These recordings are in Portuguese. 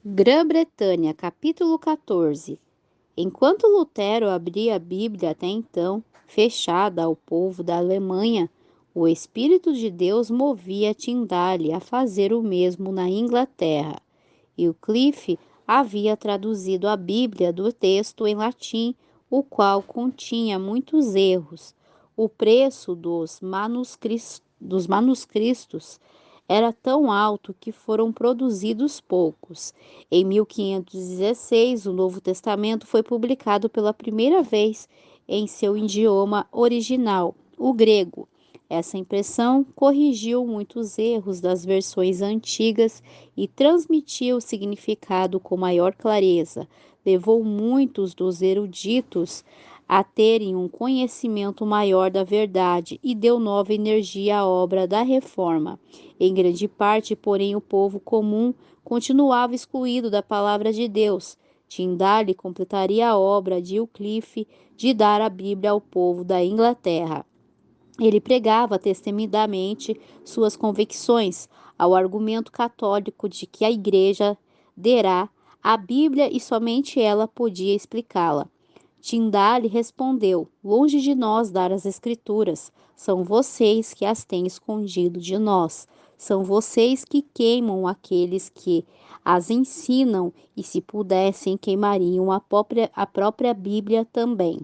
Grã-Bretanha, capítulo 14. Enquanto Lutero abria a Bíblia até então, fechada ao povo da Alemanha, o Espírito de Deus movia Tyndale a fazer o mesmo na Inglaterra. E Wycliffe havia traduzido a Bíblia do texto em latim, o qual continha muitos erros. O preço dos manuscritos era tão alto que foram produzidos poucos. Em 1516, o Novo Testamento foi publicado pela primeira vez em seu idioma original, o grego. Essa impressão corrigiu muitos erros das versões antigas e transmitiu o significado com maior clareza. Levou muitos dos eruditos a terem um conhecimento maior da verdade e deu nova energia à obra da reforma. Em grande parte, porém, o povo comum continuava excluído da palavra de Deus. Tyndale completaria a obra de Wycliffe de dar a Bíblia ao povo da Inglaterra. Ele pregava destemidamente suas convicções ao argumento católico de que a Igreja derá a Bíblia e somente ela podia explicá-la. Tyndale respondeu: longe de nós dar as Escrituras, são vocês que as têm escondido de nós. São vocês que queimam aqueles que as ensinam e, se pudessem, queimariam a própria Bíblia também.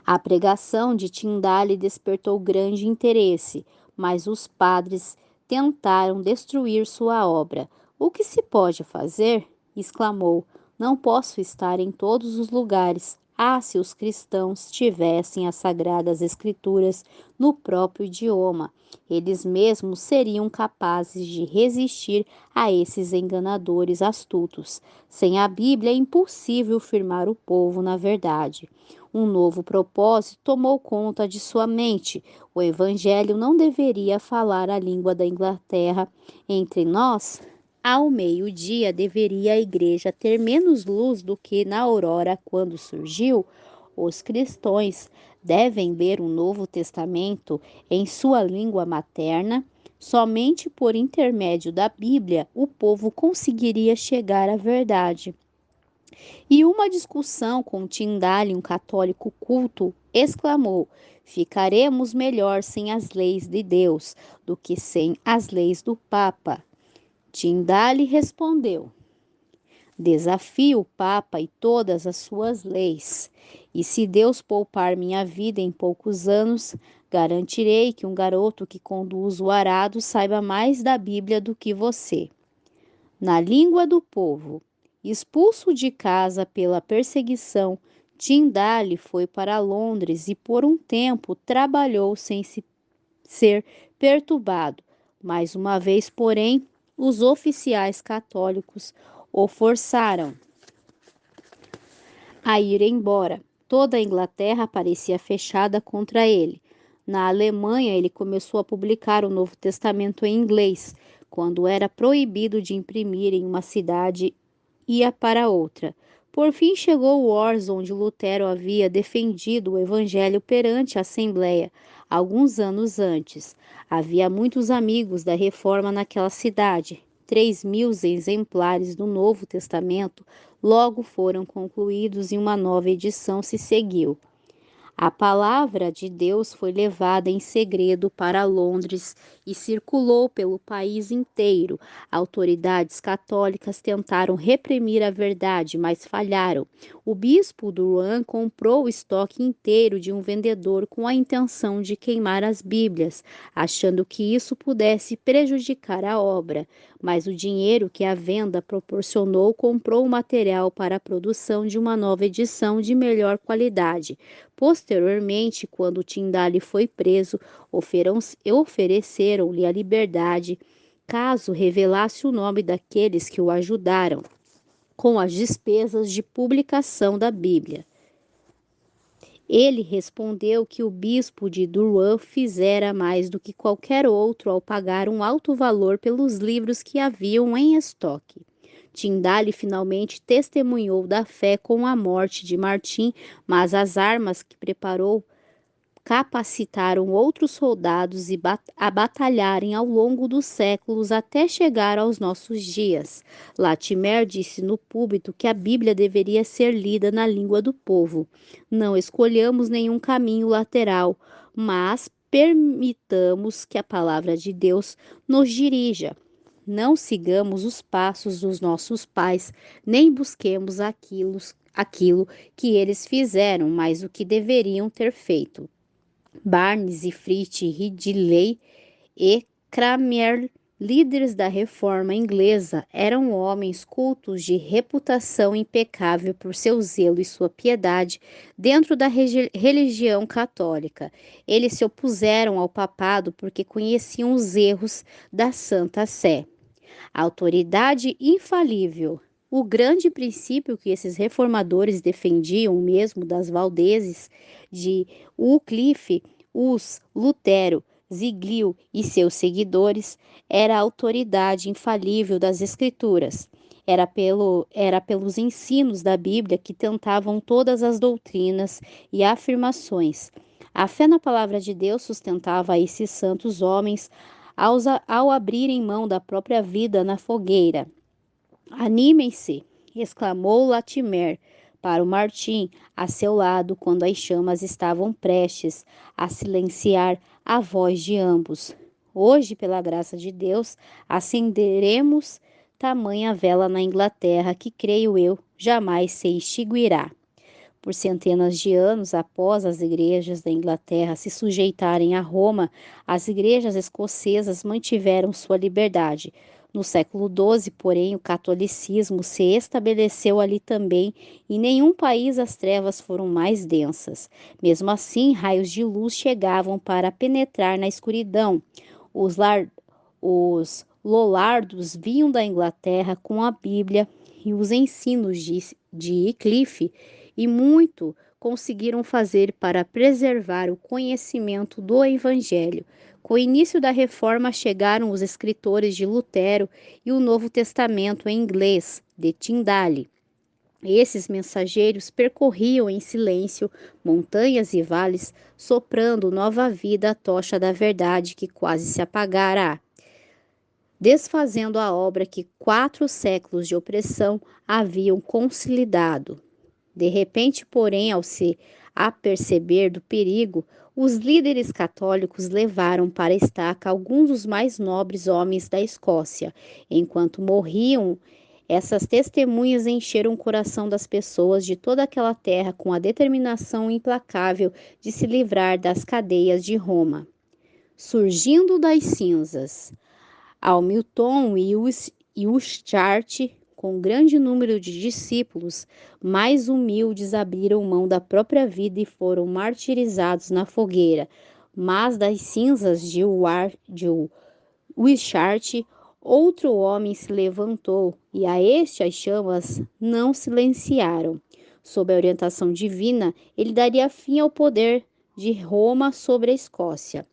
A pregação de Tyndale despertou grande interesse, mas os padres tentaram destruir sua obra. O que se pode fazer? Exclamou. Não posso estar em todos os lugares. Ah, se os cristãos tivessem as sagradas escrituras no próprio idioma, eles mesmos seriam capazes de resistir a esses enganadores astutos. Sem a Bíblia é impossível firmar o povo na verdade. Um novo propósito tomou conta de sua mente. O Evangelho não deveria falar a língua da Inglaterra entre nós. Ao meio-dia deveria a igreja ter menos luz do que na aurora quando surgiu. Os cristãos devem ler o Novo Testamento em sua língua materna. Somente por intermédio da Bíblia o povo conseguiria chegar à verdade. E uma discussão com Tyndale, um católico culto, exclamou: ficaremos melhor sem as leis de Deus do que sem as leis do Papa. Tyndale respondeu: desafio o Papa e todas as suas leis, e se Deus poupar minha vida em poucos anos, garantirei que um garoto que conduz o arado saiba mais da Bíblia do que você. Na língua do povo, expulso de casa pela perseguição, Tyndale foi para Londres e por um tempo trabalhou sem ser perturbado. Mais uma vez, porém, os oficiais católicos o forçaram a ir embora. Toda a Inglaterra parecia fechada contra ele. Na Alemanha, ele começou a publicar o Novo Testamento em inglês. Quando era proibido de imprimir em uma cidade, ia para outra. Por fim chegou Worms, onde Lutero havia defendido o evangelho perante a Assembleia, alguns anos antes. Havia muitos amigos da reforma naquela cidade. 3.000 exemplares do Novo Testamento logo foram concluídos e uma nova edição se seguiu. A palavra de Deus foi levada em segredo para Londres e circulou pelo país inteiro. Autoridades católicas tentaram reprimir a verdade, mas falharam. O bispo de Rouen comprou o estoque inteiro de um vendedor com a intenção de queimar as Bíblias, achando que isso pudesse prejudicar a obra. Mas o dinheiro que a venda proporcionou comprou o material para a produção de uma nova edição de melhor qualidade. Posteriormente, quando Tyndale foi preso, ofereceram-lhe a liberdade, caso revelasse o nome daqueles que o ajudaram com as despesas de publicação da Bíblia. Ele respondeu que o bispo de Rouen fizera mais do que qualquer outro ao pagar um alto valor pelos livros que haviam em estoque. Tyndale finalmente testemunhou da fé com a morte de Martim, mas as armas que preparou capacitaram outros soldados a batalharem ao longo dos séculos até chegar aos nossos dias. Latimer disse no púlpito que a Bíblia deveria ser lida na língua do povo. Não escolhamos nenhum caminho lateral, mas permitamos que a palavra de Deus nos dirija. Não sigamos os passos dos nossos pais, nem busquemos aquilo que eles fizeram, mas o que deveriam ter feito. Barnes e Fritz Ridley e Cranmer, líderes da Reforma inglesa, eram homens cultos de reputação impecável por seu zelo e sua piedade dentro da religião católica. Eles se opuseram ao papado porque conheciam os erros da Santa Sé. A autoridade infalível. O grande princípio que esses reformadores defendiam, mesmo das Valdeses, de Wycliffe, Lutero, Zwinglio e seus seguidores, era a autoridade infalível das Escrituras. Era pelos ensinos da Bíblia que tentavam todas as doutrinas e afirmações. A fé na palavra de Deus sustentava esses santos homens ao abrirem mão da própria vida na fogueira. Animem-se, exclamou Latimer para o Martim a seu lado quando as chamas estavam prestes a silenciar a voz de ambos. Hoje, pela graça de Deus, acenderemos tamanha vela na Inglaterra que, creio eu, jamais se extinguirá. Por centenas de anos após as igrejas da Inglaterra se sujeitarem a Roma, as igrejas escocesas mantiveram sua liberdade. No século XII, porém, o catolicismo se estabeleceu ali também e em nenhum país as trevas foram mais densas. Mesmo assim, raios de luz chegavam para penetrar na escuridão. Os Lollardos vinham da Inglaterra com a Bíblia e os ensinos de Wycliffe e muito conseguiram fazer para preservar o conhecimento do Evangelho. Com o início da Reforma chegaram os escritores de Lutero e o Novo Testamento em inglês, de Tyndale. Esses mensageiros percorriam em silêncio montanhas e vales, soprando nova vida à tocha da verdade que quase se apagara, desfazendo a obra que 4 séculos de opressão haviam consolidado. De repente, porém, ao se aperceber do perigo, os líderes católicos levaram para a estaca alguns dos mais nobres homens da Escócia. Enquanto morriam, essas testemunhas encheram o coração das pessoas de toda aquela terra com a determinação implacável de se livrar das cadeias de Roma. Surgindo das cinzas, Hamilton e Wishart, com um grande número de discípulos mais humildes, abriram mão da própria vida e foram martirizados na fogueira. Mas das cinzas de Wishart, outro homem se levantou, e a este as chamas não silenciaram. Sob a orientação divina, ele daria fim ao poder de Roma sobre a Escócia.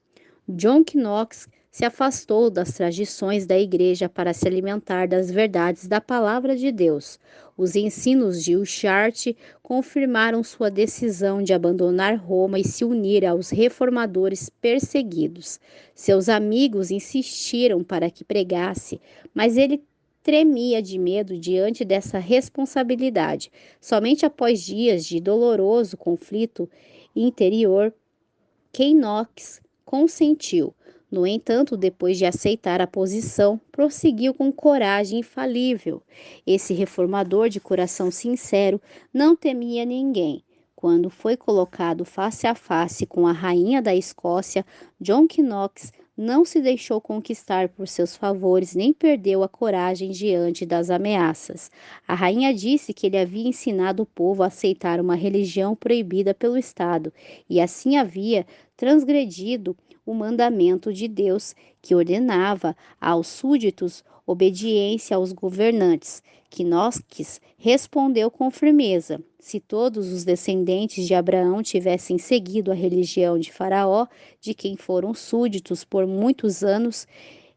John Knox se afastou das tradições da igreja para se alimentar das verdades da palavra de Deus. Os ensinos de Wishart confirmaram sua decisão de abandonar Roma e se unir aos reformadores perseguidos. Seus amigos insistiram para que pregasse, mas ele tremia de medo diante dessa responsabilidade. Somente após dias de doloroso conflito interior, Knox consentiu. No entanto, depois de aceitar a posição, prosseguiu com coragem infalível. Esse reformador de coração sincero não temia ninguém. Quando foi colocado face a face com a rainha da Escócia, John Knox não se deixou conquistar por seus favores nem perdeu a coragem diante das ameaças. A rainha disse que ele havia ensinado o povo a aceitar uma religião proibida pelo Estado e assim havia transgredido o mandamento de Deus que ordenava aos súditos obediência aos governantes. Knox respondeu com firmeza: se todos os descendentes de Abraão tivessem seguido a religião de Faraó, de quem foram súditos por muitos anos,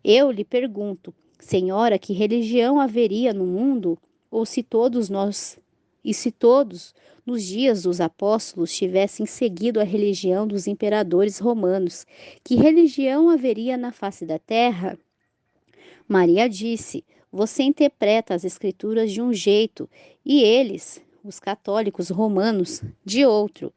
eu lhe pergunto, senhora, que religião haveria no mundo? Ou se todos nós E se todos, nos dias dos apóstolos, tivessem seguido a religião dos imperadores romanos, que religião haveria na face da terra? Maria disse: Você interpreta as Escrituras de um jeito e eles, os católicos romanos, de outro.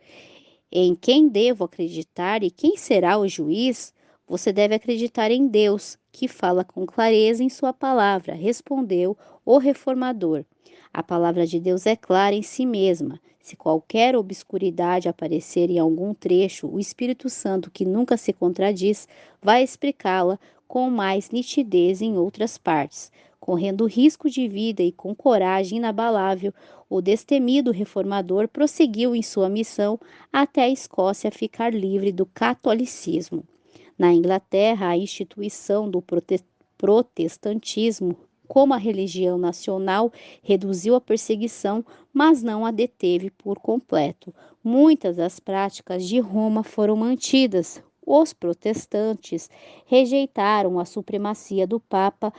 Em quem devo acreditar e quem será o juiz? Você deve acreditar em Deus, que fala com clareza em sua palavra, respondeu o reformador. A palavra de Deus é clara em si mesma. Se qualquer obscuridade aparecer em algum trecho, o Espírito Santo, que nunca se contradiz, vai explicá-la com mais nitidez em outras partes. Correndo risco de vida e com coragem inabalável, o destemido reformador prosseguiu em sua missão até a Escócia ficar livre do catolicismo. Na Inglaterra, a instituição do protestantismo como a religião nacional reduziu a perseguição, mas não a deteve por completo. Muitas das práticas de Roma foram mantidas. Os protestantes rejeitaram a supremacia do Papa,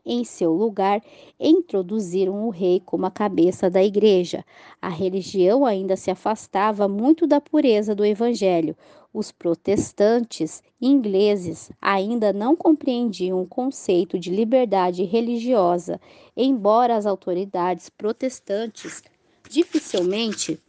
em seu lugar, introduziram o rei como a cabeça da igreja. A religião ainda se afastava muito da pureza do evangelho. Os protestantes ingleses ainda não compreendiam o conceito de liberdade religiosa, embora as autoridades protestantes dificilmente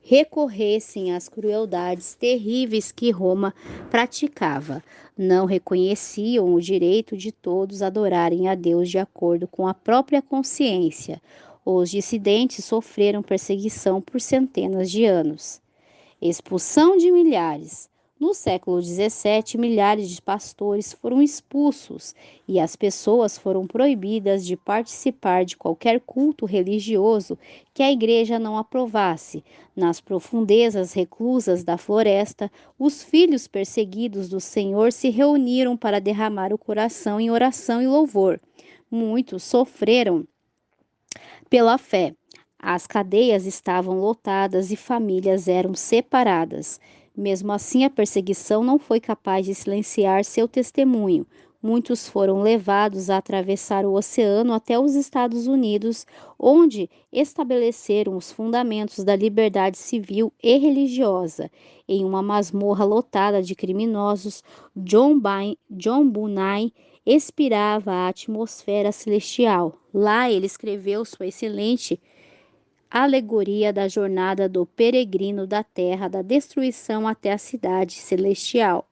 recorressem às crueldades terríveis que Roma praticava. Não reconheciam o direito de todos adorarem a Deus de acordo com a própria consciência. Os dissidentes sofreram perseguição por centenas de anos. Expulsão de milhares. No século XVII, milhares de pastores foram expulsos e as pessoas foram proibidas de participar de qualquer culto religioso que a igreja não aprovasse. Nas profundezas reclusas da floresta, os filhos perseguidos do Senhor se reuniram para derramar o coração em oração e louvor. Muitos sofreram pela fé. As cadeias estavam lotadas e famílias eram separadas. Mesmo assim, a perseguição não foi capaz de silenciar seu testemunho. Muitos foram levados a atravessar o oceano até os Estados Unidos, onde estabeleceram os fundamentos da liberdade civil e religiosa. Em uma masmorra lotada de criminosos, John Bunyan expirava a atmosfera celestial. Lá ele escreveu sua excelente alegoria da jornada do peregrino da terra da destruição até a cidade celestial.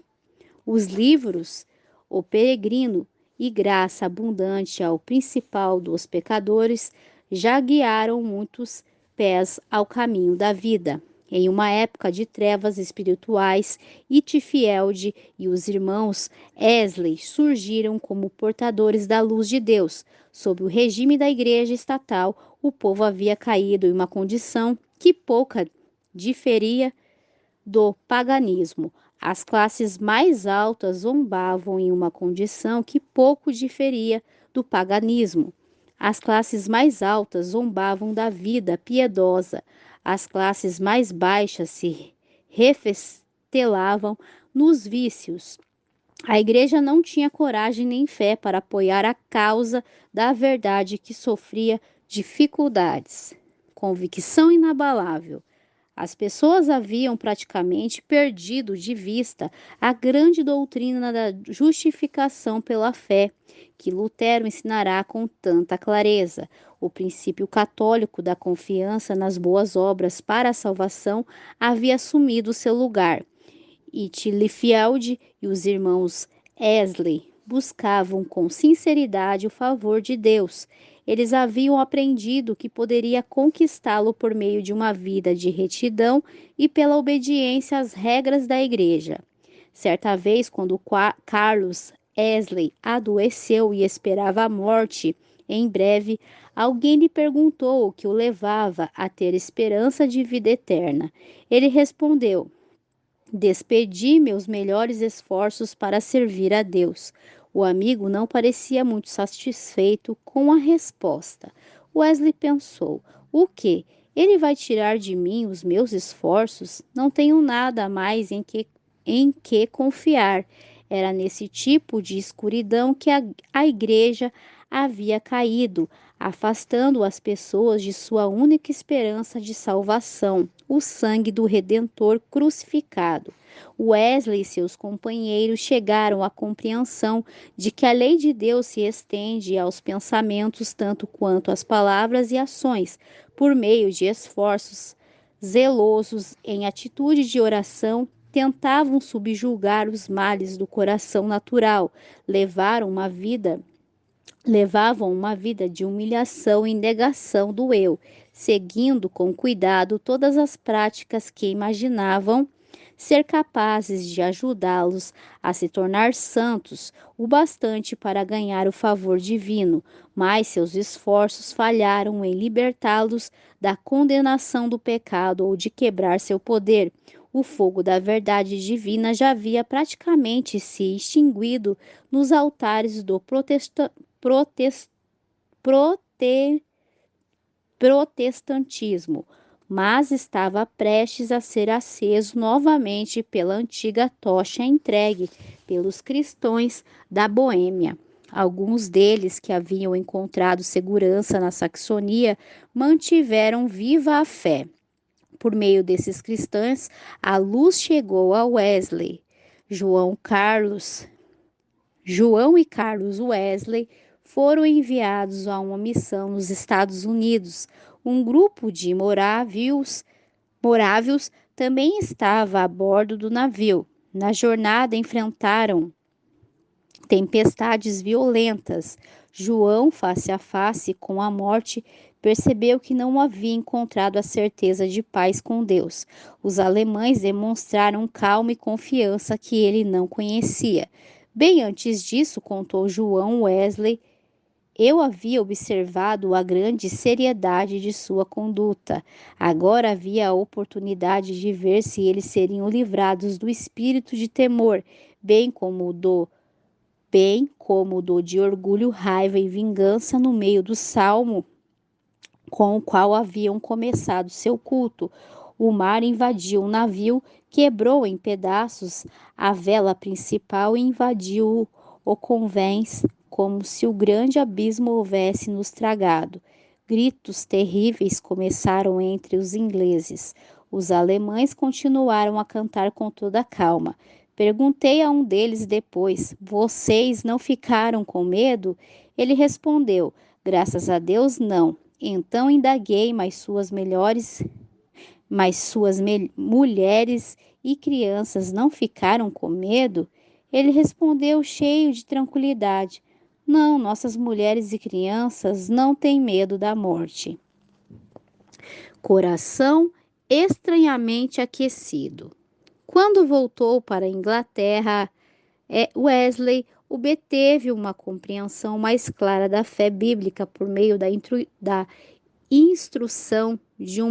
Os livros O Peregrino e Graça Abundante ao Principal dos Pecadores já guiaram muitos pés ao caminho da vida. Em uma época de trevas espirituais, Itifielde e os irmãos Wesley surgiram como portadores da luz de Deus. Sob o regime da igreja estatal, o povo havia caído em uma condição que pouca diferia do paganismo. As classes mais altas zombavam em uma condição que pouco diferia do paganismo. As classes mais altas zombavam da vida piedosa. As classes mais baixas se refestelavam nos vícios. A igreja não tinha coragem nem fé para apoiar a causa da verdade que sofria dificuldades. Convicção inabalável. As pessoas haviam praticamente perdido de vista a grande doutrina da justificação pela fé, que Lutero ensinará com tanta clareza. O princípio católico da confiança nas boas obras para a salvação havia assumido seu lugar. E Liefeld e os irmãos Wesley buscavam com sinceridade o favor de Deus. Eles haviam aprendido que poderia conquistá-lo por meio de uma vida de retidão e pela obediência às regras da igreja. Certa vez, quando Carlos Wesley adoeceu e esperava a morte em breve, alguém lhe perguntou o que o levava a ter esperança de vida eterna. Ele respondeu: Despedi meus melhores esforços para servir a Deus. O amigo não parecia muito satisfeito com a resposta. Wesley pensou: o quê? Ele vai tirar de mim os meus esforços? Não tenho nada mais em que confiar. Era nesse tipo de escuridão que a igreja havia caído, afastando as pessoas de sua única esperança de salvação, o sangue do Redentor crucificado. Wesley e seus companheiros chegaram à compreensão de que a lei de Deus se estende aos pensamentos tanto quanto às palavras e ações, por meio de esforços zelosos em atitude de oração, tentavam subjugar os males do coração natural, levavam uma vida de humilhação e negação do eu, seguindo com cuidado todas as práticas que imaginavam ser capazes de ajudá-los a se tornar santos o bastante para ganhar o favor divino, mas seus esforços falharam em libertá-los da condenação do pecado ou de quebrar seu poder. O fogo da verdade divina já havia praticamente se extinguido nos altares do protes- prote- protestantismo, mas estava prestes a ser aceso novamente pela antiga tocha entregue pelos cristãos da Boêmia. Alguns deles que haviam encontrado segurança na Saxonia mantiveram viva a fé. Por meio desses cristãos, a luz chegou a Wesley. João e Carlos Wesley foram enviados a uma missão nos Estados Unidos. Um grupo de morávios também estava a bordo do navio. Na jornada enfrentaram tempestades violentas. João, face a face com a morte, percebeu que não havia encontrado a certeza de paz com Deus. Os alemães demonstraram calma e confiança que ele não conhecia. Bem antes disso, contou João Wesley, eu havia observado a grande seriedade de sua conduta. Agora havia a oportunidade de ver se eles seriam livrados do espírito de temor, bem como do de orgulho, raiva e vingança no meio do salmo com o qual haviam começado seu culto. O mar invadiu o navio, quebrou em pedaços a vela principal e invadiu o convés, como se o grande abismo houvesse nos tragado. Gritos terríveis começaram entre os ingleses. Os alemães continuaram a cantar com toda calma. Perguntei a um deles depois: vocês não ficaram com medo? Ele respondeu: graças a Deus, não. Então indaguei, mulheres e crianças não ficaram com medo? Ele respondeu cheio de tranquilidade: não, nossas mulheres e crianças não têm medo da morte. Coração estranhamente aquecido. Quando voltou para a Inglaterra, Wesley obteve uma compreensão mais clara da fé bíblica por meio da instrução de um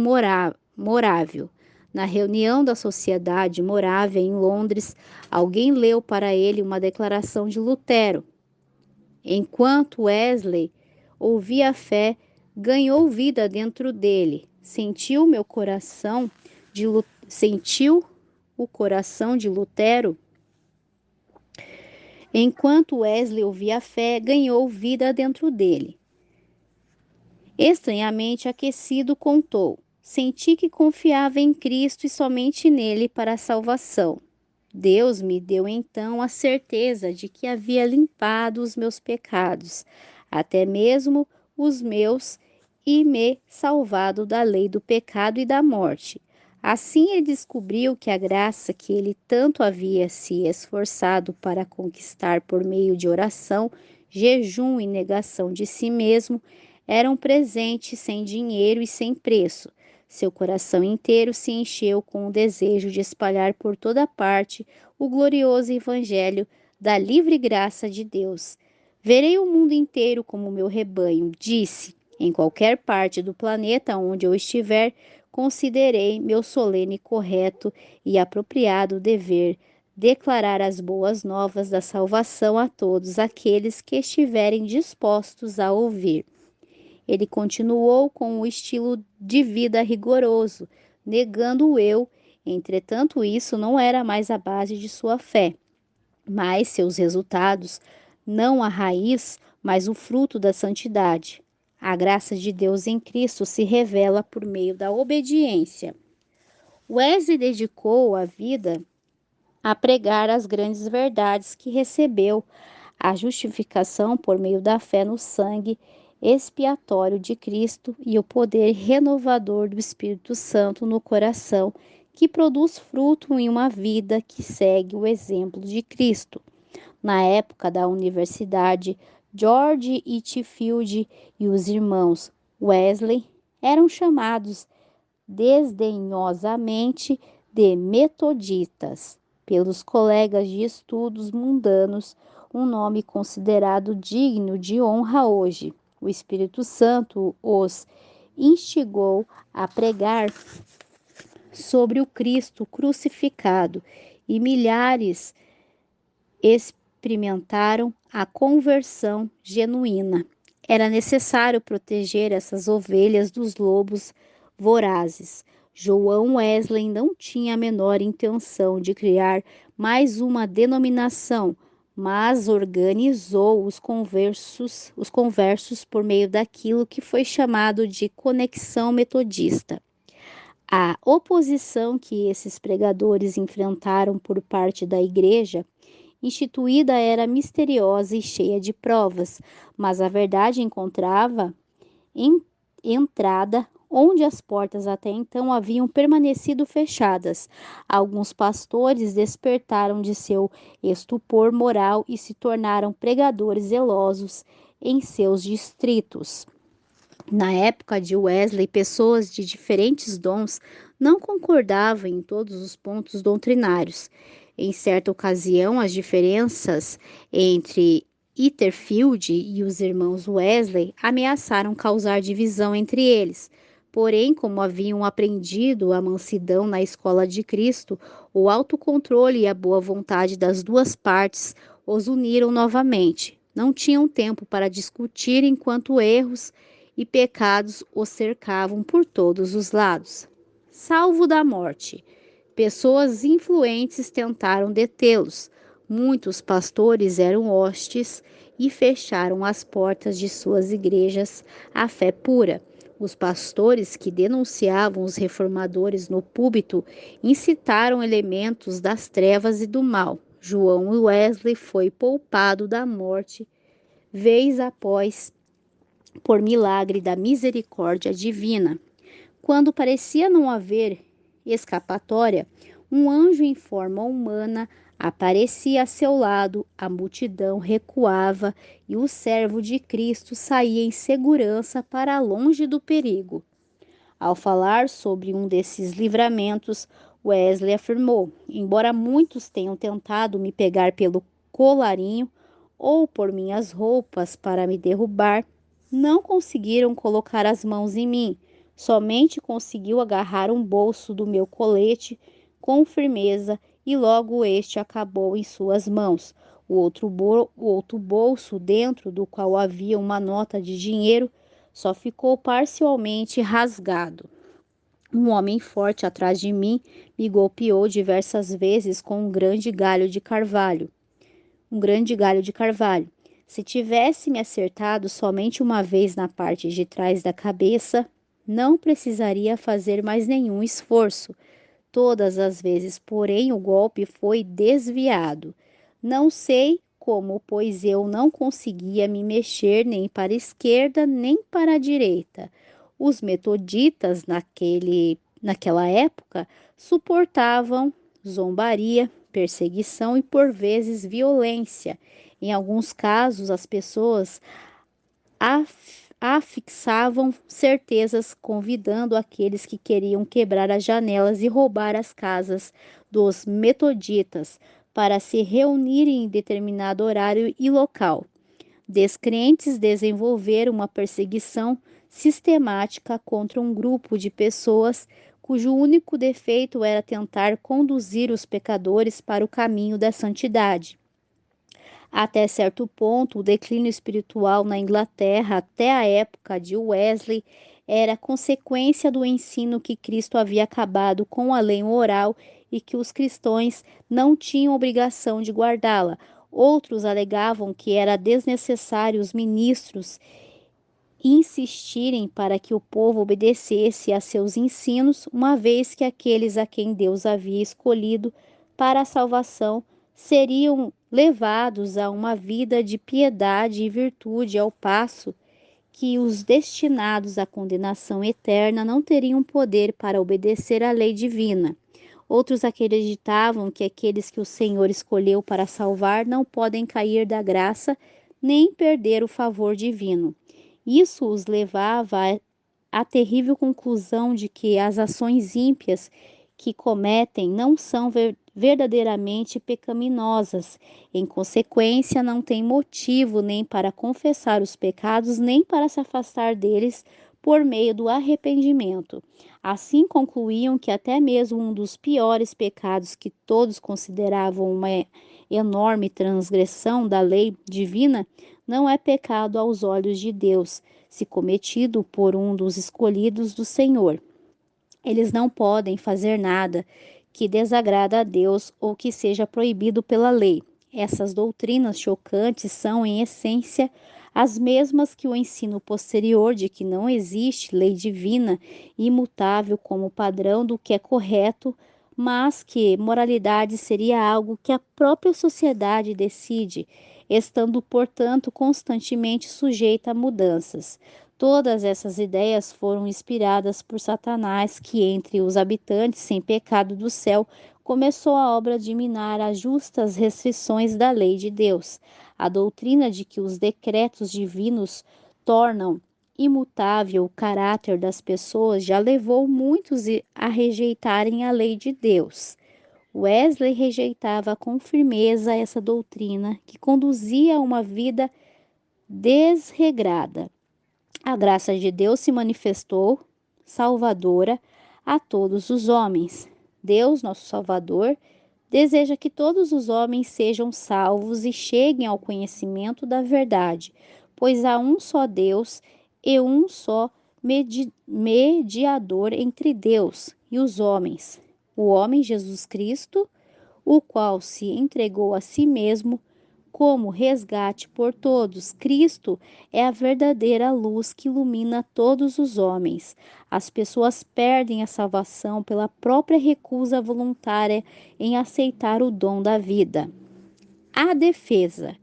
morávio. Na reunião da Sociedade Morávia em Londres, alguém leu para ele uma declaração de Lutero. Enquanto Wesley ouvia a fé, ganhou vida dentro dele. Sentiu o coração de Lutero? Enquanto Wesley ouvia a fé, ganhou vida dentro dele. Estranhamente aquecido, contou: senti que confiava em Cristo e somente nele para a salvação. Deus me deu então a certeza de que havia limpado os meus pecados, até mesmo os meus, e me salvado da lei do pecado e da morte. Assim ele descobriu que a graça que ele tanto havia se esforçado para conquistar por meio de oração, jejum e negação de si mesmo era um presente sem dinheiro e sem preço. Seu coração inteiro se encheu com o desejo de espalhar por toda parte o glorioso evangelho da livre graça de Deus. Verei o mundo inteiro como meu rebanho, disse. Em qualquer parte do planeta onde eu estiver, considerei meu solene, correto e apropriado dever declarar as boas novas da salvação a todos aqueles que estiverem dispostos a ouvir. Ele continuou com um estilo de vida rigoroso, negando o eu. Entretanto, isso não era mais a base de sua fé. mas seus resultados, não a raiz, mas o fruto da santidade. A graça de Deus em Cristo se revela por meio da obediência. Wesley dedicou a vida a pregar as grandes verdades que recebeu, a justificação por meio da fé no sangue expiatório de Cristo e o poder renovador do Espírito Santo no coração, que produz fruto em uma vida que segue o exemplo de Cristo. Na época da universidade, George Whitefield e os irmãos Wesley eram chamados desdenhosamente de metoditas pelos colegas de estudos mundanos, um nome considerado digno de honra hoje. O Espírito Santo os instigou a pregar sobre o Cristo crucificado e milhares experimentaram a conversão genuína. Era necessário proteger essas ovelhas dos lobos vorazes. João Wesley não tinha a menor intenção de criar mais uma denominação, mas organizou os conversos por meio daquilo que foi chamado de Conexão Metodista. A oposição que esses pregadores enfrentaram por parte da igreja instituída era misteriosa e cheia de provas, mas a verdade encontrava entrada onde as portas até então haviam permanecido fechadas. Alguns pastores despertaram de seu estupor moral e se tornaram pregadores zelosos em seus distritos. Na época de Wesley, pessoas de diferentes dons não concordavam em todos os pontos doutrinários. Em certa ocasião, as diferenças entre Whitefield e os irmãos Wesley ameaçaram causar divisão entre eles. Porém, como haviam aprendido a mansidão na escola de Cristo, o autocontrole e a boa vontade das duas partes os uniram novamente. Não tinham tempo para discutir enquanto erros e pecados os cercavam por todos os lados. Salvo da morte, pessoas influentes tentaram detê-los. Muitos pastores eram hostis e fecharam as portas de suas igrejas à fé pura. Os pastores que denunciavam os reformadores no púlpito incitaram elementos das trevas e do mal. João Wesley foi poupado da morte vez após por milagre da misericórdia divina. Quando parecia não haver escapatória, um anjo em forma humana aparecia a seu lado, a multidão recuava e o servo de Cristo saía em segurança para longe do perigo. Ao falar sobre um desses livramentos, Wesley afirmou: embora muitos tenham tentado me pegar pelo colarinho ou por minhas roupas para me derrubar, não conseguiram colocar as mãos em mim. Somente conseguiu agarrar um bolso do meu colete com firmeza e logo este acabou em suas mãos. O outro bolso, dentro do qual havia uma nota de dinheiro, só ficou parcialmente rasgado. Um homem forte atrás de mim me golpeou diversas vezes com um grande galho de carvalho. Se tivesse me acertado somente uma vez na parte de trás da cabeça, não precisaria fazer mais nenhum esforço. Todas as vezes, porém, o golpe foi desviado. Não sei como, pois eu não conseguia me mexer nem para a esquerda nem para a direita. Os metoditas naquela época suportavam zombaria, perseguição e por vezes violência. Em alguns casos, as pessoas afixavam certezas, convidando aqueles que queriam quebrar as janelas e roubar as casas dos metoditas para se reunirem em determinado horário e local. Descrentes desenvolveram uma perseguição sistemática contra um grupo de pessoas cujo único defeito era tentar conduzir os pecadores para o caminho da santidade. Até certo ponto, o declínio espiritual na Inglaterra, até a época de Wesley, era consequência do ensino que Cristo havia acabado com a lei moral e que os cristãos não tinham obrigação de guardá-la. Outros alegavam que era desnecessário os ministros insistirem para que o povo obedecesse a seus ensinos, uma vez que aqueles a quem Deus havia escolhido para a salvação seriam levados a uma vida de piedade e virtude, ao passo que os destinados à condenação eterna não teriam poder para obedecer à lei divina. Outros acreditavam que aqueles que o Senhor escolheu para salvar não podem cair da graça nem perder o favor divino. Isso os levava à terrível conclusão de que as ações ímpias que cometem não são verdadeiramente pecaminosas. Em consequência, não têm motivo nem para confessar os pecados, nem para se afastar deles por meio do arrependimento. Assim concluíam que até mesmo um dos piores pecados que todos consideravam uma enorme transgressão da lei divina não é pecado aos olhos de Deus, se cometido por um dos escolhidos do Senhor. Eles não podem fazer nada que desagrada a Deus ou que seja proibido pela lei. Essas doutrinas chocantes são, em essência, as mesmas que o ensino posterior de que não existe lei divina imutável como padrão do que é correto, mas que moralidade seria algo que a própria sociedade decide, estando, portanto, constantemente sujeita a mudanças. Todas essas ideias foram inspiradas por Satanás, que entre os habitantes sem pecado do céu começou a obra de minar as justas restrições da lei de Deus. A doutrina de que os decretos divinos tornam imutável o caráter das pessoas já levou muitos a rejeitarem a lei de Deus. Wesley rejeitava com firmeza essa doutrina que conduzia a uma vida desregrada. A graça de Deus se manifestou salvadora a todos os homens. Deus, nosso Salvador, deseja que todos os homens sejam salvos e cheguem ao conhecimento da verdade, pois há um só Deus e um só mediador entre Deus e os homens, o homem Jesus Cristo, o qual se entregou a si mesmo como resgate por todos. Cristo é a verdadeira luz que ilumina todos os homens. As pessoas perdem a salvação pela própria recusa voluntária em aceitar o dom da vida. A defesa.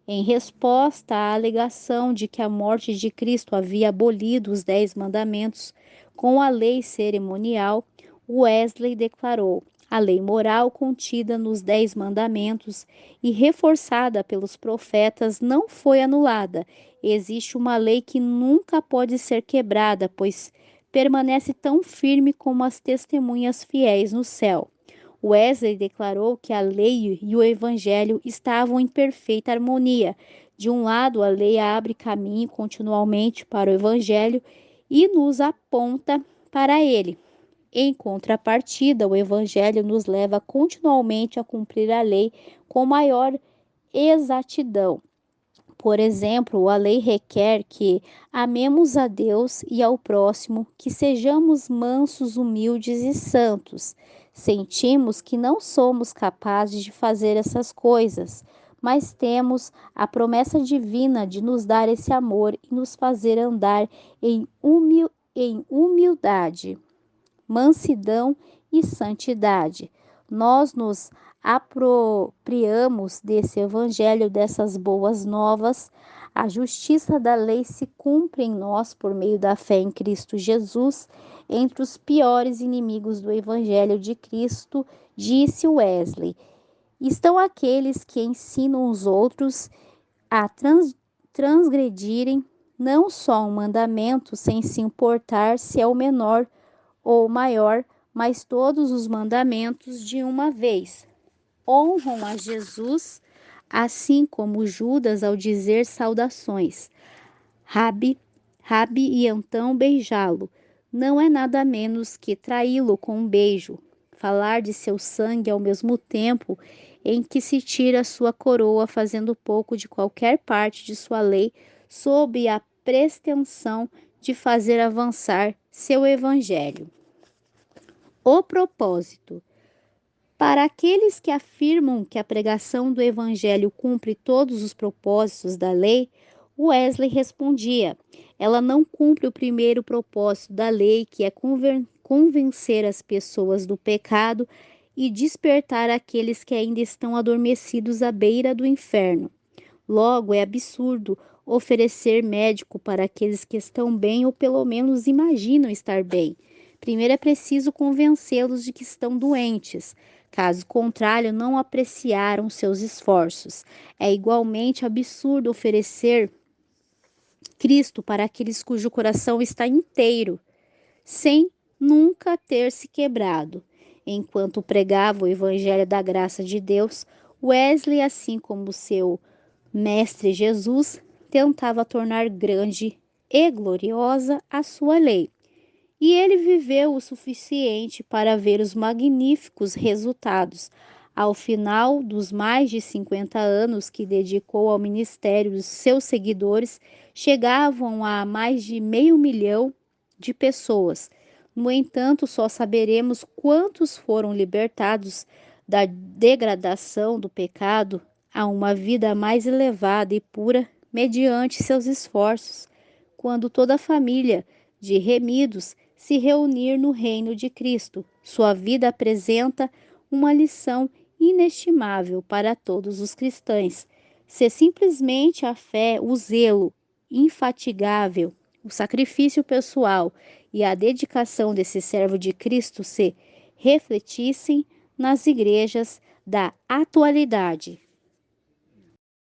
Em resposta à alegação de que a morte de Cristo havia abolido os 10 mandamentos com a lei cerimonial, Wesley declarou: a lei moral contida nos 10 mandamentos e reforçada pelos profetas não foi anulada. Existe uma lei que nunca pode ser quebrada, pois permanece tão firme como as testemunhas fiéis no céu. Wesley declarou que a lei e o evangelho estavam em perfeita harmonia. De um lado, a lei abre caminho continuamente para o evangelho e nos aponta para ele. Em contrapartida, o evangelho nos leva continuamente a cumprir a lei com maior exatidão. Por exemplo, a lei requer que amemos a Deus e ao próximo, que sejamos mansos, humildes e santos. Sentimos que não somos capazes de fazer essas coisas, mas temos a promessa divina de nos dar esse amor e nos fazer andar em humildade, mansidão e santidade. Nós nos apropriamos desse evangelho, dessas boas novas. A justiça da lei se cumpre em nós por meio da fé em Cristo Jesus. Entre os piores inimigos do evangelho de Cristo, disse Wesley, estão aqueles que ensinam os outros a transgredirem não só um mandamento sem se importar se é o menor ou maior, mas todos os mandamentos de uma vez. Honram a Jesus, assim como Judas ao dizer saudações. Rabi, Rabi, e então beijá-lo. Não é nada menos que traí-lo com um beijo. Falar de seu sangue ao mesmo tempo em que se tira sua coroa, fazendo pouco de qualquer parte de sua lei, sob a pretensão de fazer avançar seu evangelho. O propósito. Para aqueles que afirmam que a pregação do Evangelho cumpre todos os propósitos da lei, Wesley respondia: ela não cumpre o primeiro propósito da lei, que é convencer as pessoas do pecado e despertar aqueles que ainda estão adormecidos à beira do inferno. Logo, é absurdo oferecer médico para aqueles que estão bem ou pelo menos imaginam estar bem. Primeiro é preciso convencê-los de que estão doentes. Caso contrário, não apreciaram seus esforços. É igualmente absurdo oferecer Cristo para aqueles cujo coração está inteiro, sem nunca ter se quebrado. Enquanto pregava o Evangelho da graça de Deus, Wesley, assim como seu mestre Jesus, tentava tornar grande e gloriosa a sua lei. E ele viveu o suficiente para ver os magníficos resultados. Ao final dos mais de 50 anos que dedicou ao ministério, os seus seguidores chegavam a mais de 500.000 de pessoas. No entanto, só saberemos quantos foram libertados da degradação do pecado a uma vida mais elevada e pura mediante seus esforços, quando toda a família de remidos se reunir no reino de Cristo. Sua vida apresenta uma lição inestimável para todos os cristãos. Se simplesmente a fé, o zelo infatigável, o sacrifício pessoal e a dedicação desse servo de Cristo se refletissem nas igrejas da atualidade.